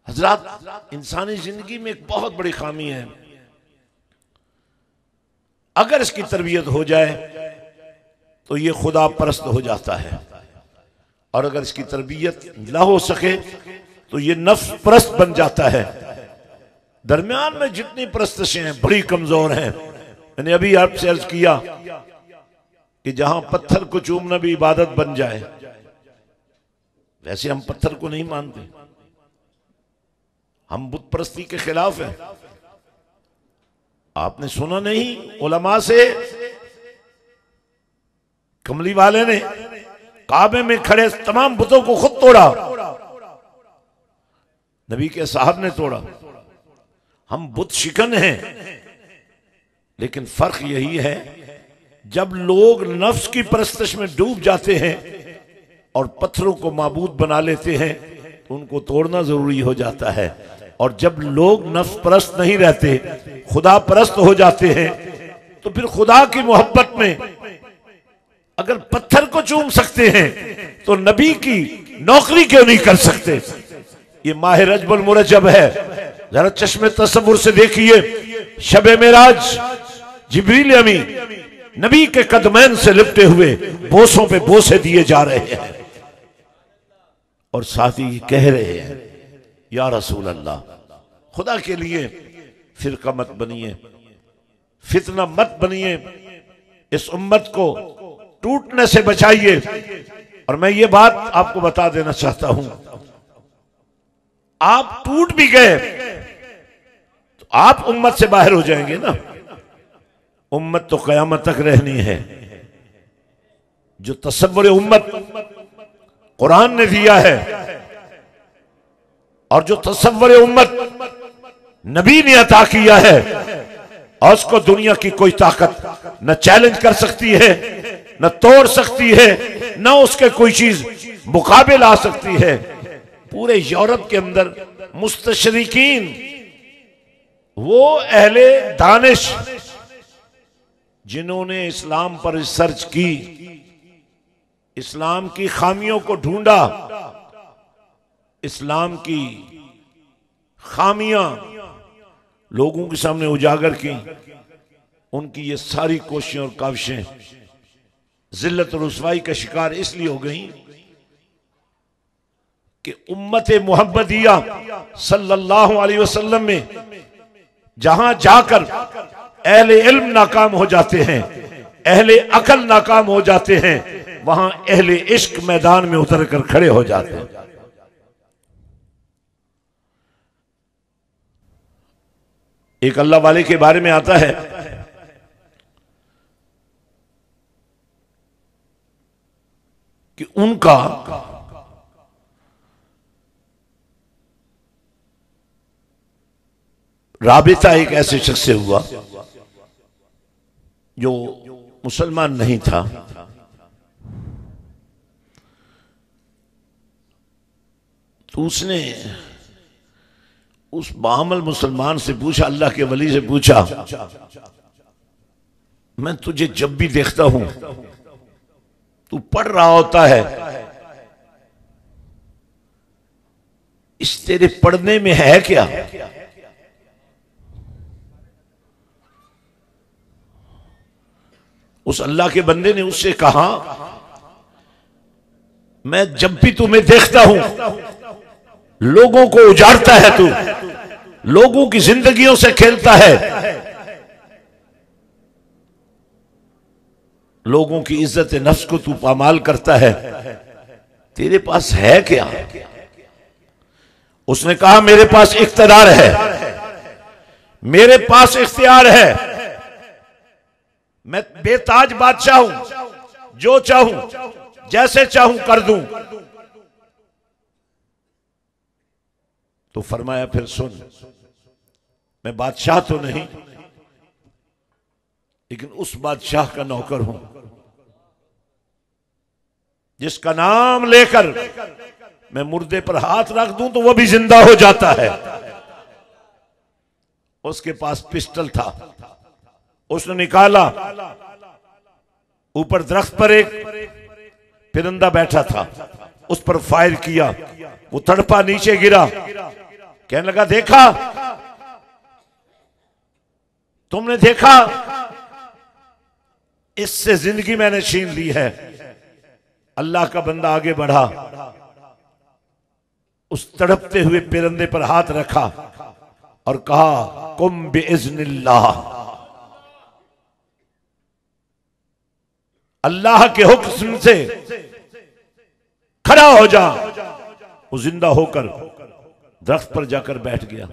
हजरात, इंसानी जिंदगी में एक बहुत बड़ी खामी है। अगर इसकी तरबियत हो जाए तो ये खुदा परस्त हो जाता है, और अगर इसकी तरबियत ना हो सके तो ये नफ्स परस्त बन जाता है। दरमियान में जितनी परस्तशें हैं बड़ी कमजोर हैं। मैंने अभी आपसे अर्ज किया कि जहां पत्थर को चूमना भी इबादत बन जाए, वैसे हम पत्थर को नहीं मानते, हम बुत परस्ती के खिलाफ हैं। आपने सुना नहीं उलमा से, कमली वाले ने काबे में खड़े तमाम बुतों को खुद तोड़ा, नबी के साहब ने तोड़ा। हम बुत शिकन हैं, लेकिन फर्क यही है जब लोग नफ्स की परस्तश में डूब जाते हैं और पत्थरों को माबूद बना लेते हैं तो उनको तोड़ना जरूरी हो जाता है। और जब लोग नफ्स परस्त नहीं रहते, खुदा परस्त हो जाते हैं, तो फिर खुदा की मोहब्बत में अगर पत्थर को चूम सकते हैं तो नबी की नौकरी क्यों नहीं कर सकते। ये माह रजबुल मुरज्जब है, जरा चश्मे तसव्वुर से देखिए। शबे मेराज जिब्रील अमी नबी के कदमैन से लिपटे हुए बोसों पे बोसे दिए जा रहे हैं, और साथ ही कह रहे हैं या रसूल अल्लाह, खुदा के लिए फिरका मत बनिए, फितना मत बनिए, इस उम्मत को टूटने से बचाइए। और मैं ये बात आपको बता देना चाहता हूं, आप टूट भी गए तो आप उम्मत से बाहर हो जाएंगे ना। उम्मत तो कयामत तक रहनी है। जो तसव्वुर उम्मत कुरान ने दिया है और जो तसव्वुर उम्मत नबी ने अता किया है, और उसको दुनिया की कोई ताकत न चैलेंज कर सकती है, न तोड़ सकती है, न उसके कोई चीज मुकाबले आ सकती है। पूरे यूरोप के अंदर मुस्तशरिकीन, वो अहले दानिश जिन्होंने इस्लाम पर रिसर्च की, इस्लाम की खामियों को ढूंढा, इस्लाम की खामियां लोगों के सामने उजागर की, उनकी ये सारी कोशिशें और काविशें जिल्लत और रुसवाई का शिकार इसलिए हो गई कि उम्मत मुहम्मदिया सल्लल्लाहु अलैहि वसल्लम में जहां जाकर अहले इल्म नाकाम हो जाते हैं, अहले अकल नाकाम हो जाते हैं, वहां अहले इश्क मैदान में उतर कर खड़े हो जाते हैं। एक अल्लाह वाले के बारे में आता है कि उनका राबिता एक ऐसे शख्स से हुआ जो मुसलमान नहीं था। तो उसने उस बामल मुसलमान से पूछा, अल्लाह के वली से पूछा, मैं तुझे जब भी देखता हूं तू पढ़ रहा होता है, इस तेरे पढ़ने में है क्या? उस अल्लाह के बंदे ने उससे कहा, मैं जब भी तुम्हें देखता हूं लोगों को उजाड़ता है, तू लोगों की जिंदगियों से खेलता है, लोगों की इज्जत नफ्स को तू पामाल करता है, तेरे पास है क्या? उसने कहा, मेरे पास इख्तियार है, मेरे पास इख्तियार है, मैं बेताज बादशाह हूं, जो चाहूं जैसे चाहूं कर दूं। तो फरमाया, फिर सुन, मैं बादशाह तो नहीं, लेकिन उस बादशाह का नौकर हूं जिसका नाम लेकर मैं मुर्दे पर हाथ रख दूं तो वह भी जिंदा हो जाता है। उसके पास पिस्टल था, उसने निकाला, ऊपर दरख्त पर एक परिंदा बैठा था, उस पर फायर किया, वो तड़पा नीचे गिरा, कहने लगा, देखा तुमने, देखा इससे जिंदगी मैंने छीन ली है। अल्लाह का बंदा आगे बढ़ा, उस तड़पते हुए परिंदे पर हाथ रखा और कहा, कुम बिइज़्निल्लाह, अल्लाह के हुक्म से खड़ा हो जा। वो जिंदा होकर दरख्त पर जाकर बैठ गया।